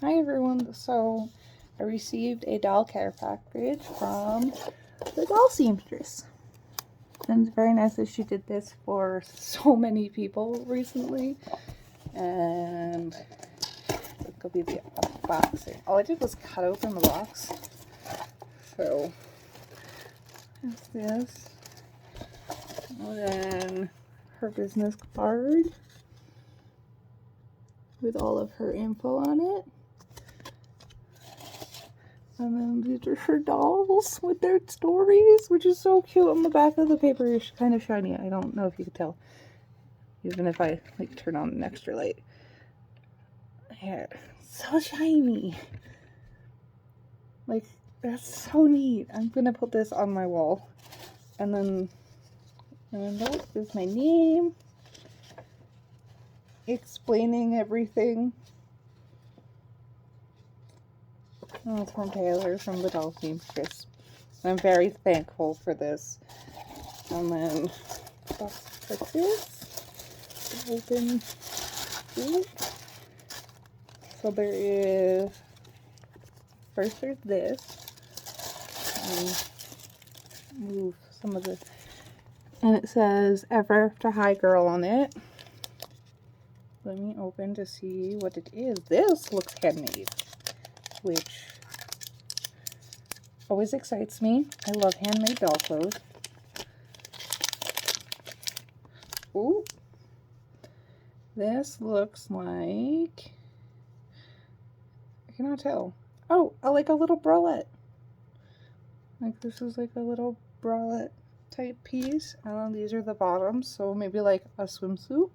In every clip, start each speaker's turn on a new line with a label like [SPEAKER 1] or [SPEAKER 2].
[SPEAKER 1] Hi everyone, so I received a doll care package from the doll seamstress. And it's very nice that she did this for so many people recently. And it could be the unboxing. All I did was cut open the box. So there's this. And then her business card with all of her info on it. And then these are her dolls with their stories, which is so cute. On the back of the paper is kind of shiny. I don't know if you could tell, even if I like turn on an extra light. Yeah, so shiny. Like, that's so neat. I'm gonna put this on my wall. And then that is my name, explaining everything. Oh, it's from Taylor from the Doll Seamstress. I'm very thankful for this. And then box like this. Open it. So there is, first there's this. Move some of the, and it says Ever After High Girl on it. Let me open to see what it is. This looks handmade, which always excites me. I love handmade doll clothes. Ooh. This looks like, I cannot tell. Oh, like a little bralette. Like this is like a little bralette type piece. And then these are the bottoms, so maybe like a swimsuit.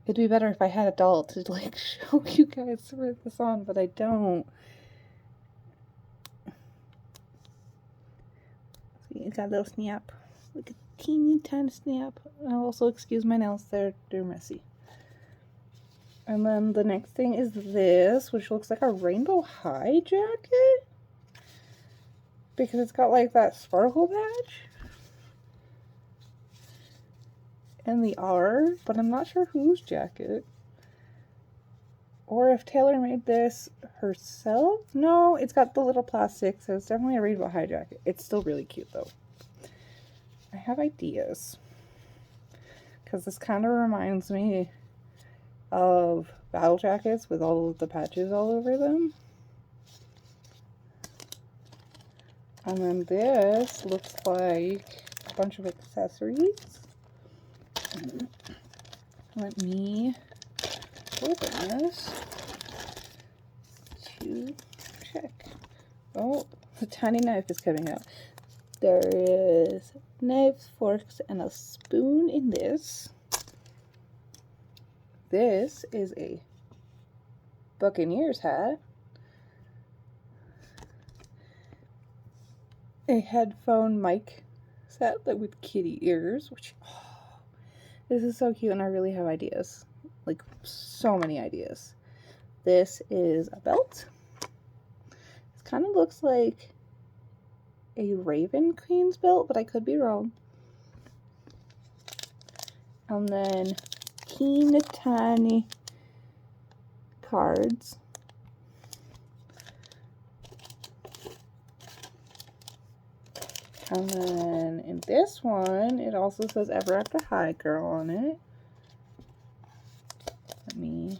[SPEAKER 1] It'd be better if I had a doll to like show you guys with this on, but I don't. See, it got a little snap. Like a teeny tiny snap. I'll also excuse my nails, they're messy. And then the next thing is this, which looks like a rainbow high jacket. Because it's got like that sparkle patch. And the R, but I'm not sure whose jacket. Or if Taylor made this herself. No, it's got the little plastic, so it's definitely a rainbow high jacket. It's still really cute though. I have ideas. Because this kind of reminds me of battle jackets with all of the patches all over them. And then this looks like a bunch of accessories. Let me open this to check. Oh, the tiny knife is coming out. There is knives, forks, and a spoon in this. This is a Buccaneers hat. A headphone mic set that with kitty ears, which, oh, this is so cute, and I really have ideas. Like, so many ideas. This is a belt. This kind of looks like a Raven Queen's belt, but I could be wrong. And then teeny tiny cards. And then in this one, it also says Ever After High Girl on it. Let me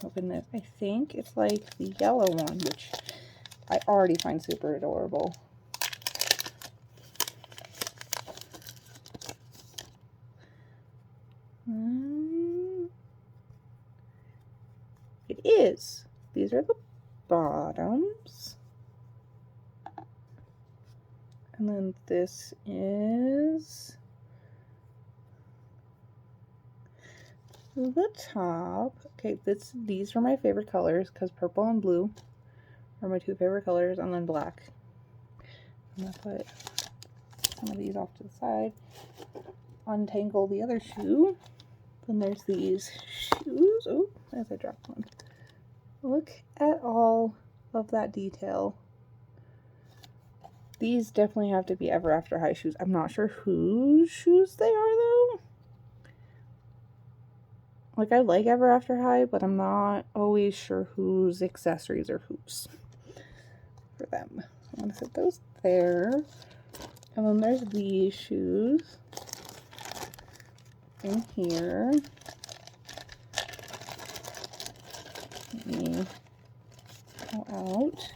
[SPEAKER 1] open this. I think it's like the yellow one, which I already find super adorable. It is. These are the bottoms. And then this is the top. Okay, these are my favorite colors because purple and blue are my two favorite colors, and then black. I'm gonna put some of these off to the side. Untangle the other shoe. Then there's these shoes. Oh, as I dropped one. Look at all of that detail. These definitely have to be Ever After High shoes. I'm not sure whose shoes they are though. Like, I like Ever After High, but I'm not always sure whose accessories are whose for them. I'm gonna set those there. And then there's these shoes in here. Let me go out.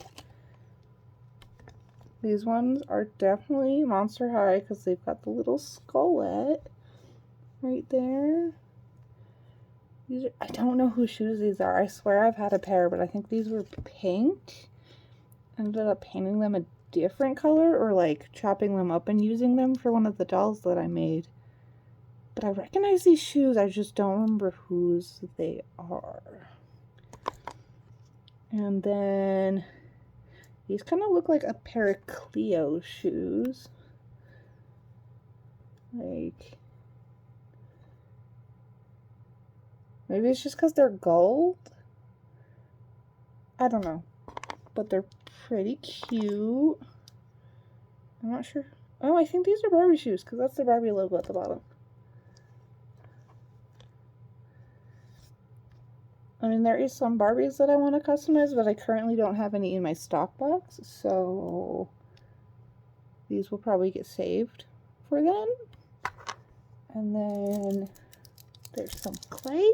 [SPEAKER 1] These ones are definitely Monster High because they've got the little skullet right there. These are, I don't know whose shoes these are. I swear I've had a pair, but I think these were pink. I ended up painting them a different color or like chopping them up and using them for one of the dolls that I made. But I recognize these shoes. I just don't remember whose they are. And then these kind of look like a pair of Cleo shoes. Like, maybe it's just because they're gold? I don't know. But they're pretty cute. I'm not sure. Oh, I think these are Barbie shoes because that's the Barbie logo at the bottom. I mean, there is some Barbies that I want to customize, but I currently don't have any in my stock box, so these will probably get saved for then. And then there's some clay,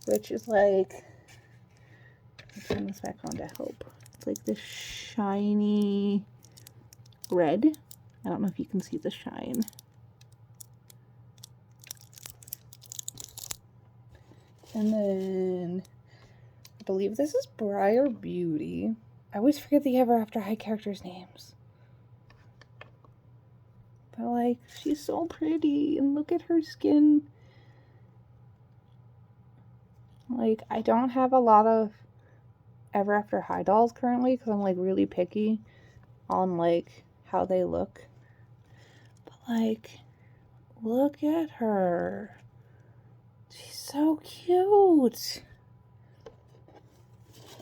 [SPEAKER 1] which is like, I'll turn this back on to help. It's like this shiny red. I don't know if you can see the shine. And then I believe this is Briar Beauty. I always forget the Ever After High characters' names. But like, she's so pretty and look at her skin. Like, I don't have a lot of Ever After High dolls currently because I'm like really picky on like how they look. But like, look at her. She's so cute.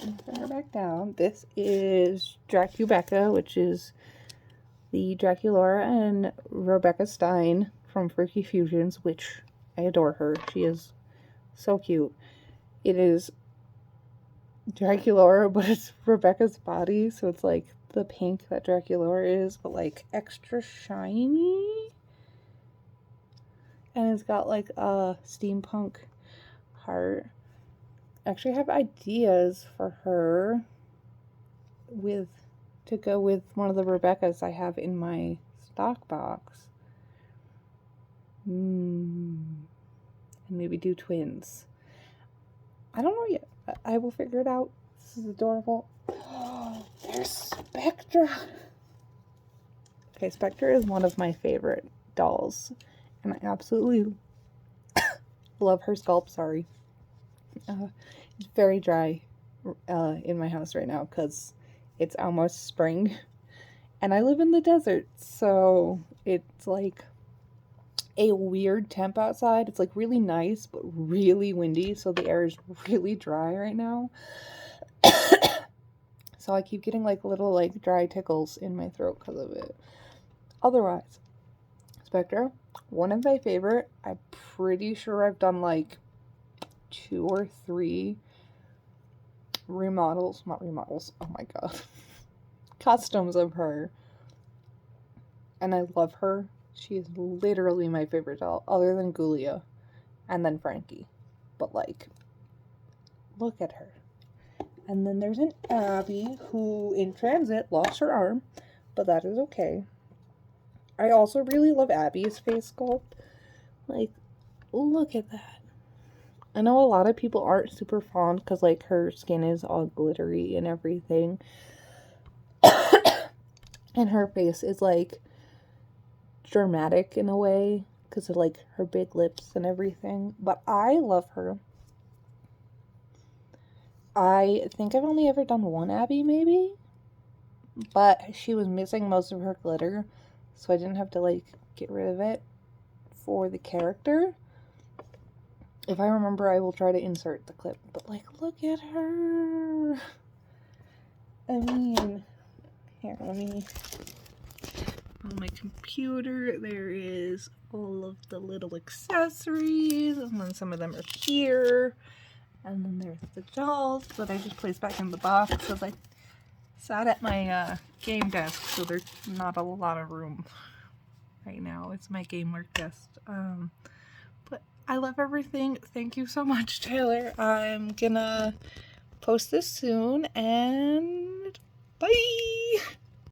[SPEAKER 1] And put her back down. This is Dracubecca, which is the Draculaura and Rebecca Stein from Freaky Fusions, which I adore her. She is so cute. It is Draculaura, but it's Rebecca's body, so it's like the pink that Draculaura is, but like extra shiny. And it's got like a steampunk heart. I actually have ideas for her to go with one of the Rebeccas I have in my stock box. And maybe do twins. I don't know yet. I will figure it out. This is adorable. Oh, there's Spectra. Okay, Spectra is one of my favorite dolls. And I absolutely love her sculpt. Sorry. It's very dry in my house right now because it's almost spring. And I live in the desert, so it's like a weird temp outside. It's like really nice, but really windy, so the air is really dry right now. So I keep getting like little like dry tickles in my throat because of it. Otherwise, Spectra, one of my favorite. I'm pretty sure I've done like 2 or 3 remodels, not remodels, oh my god, customs of her. And I love her. She is literally my favorite doll, other than Gulia and then Frankie. But like, look at her. And then there's an Abby who in transit lost her arm, but that is okay. I also really love Abby's face sculpt. Like, look at that. I know a lot of people aren't super fond because like her skin is all glittery and everything. And her face is like dramatic in a way because of like her big lips and everything. But I love her. I think I've only ever done one Abby maybe. But she was missing most of her glitter. So I didn't have to like get rid of it for the character. If I remember, I will try to insert the clip. But like, look at her. I mean, here, let me On my computer, there is all of the little accessories, and then some of them are here. And then there's the dolls that I just placed back in the box because I sat at my game desk, so there's not a lot of room right now. It's my game work desk. But I love everything. Thank you so much, Taylor. I'm gonna post this soon, and bye!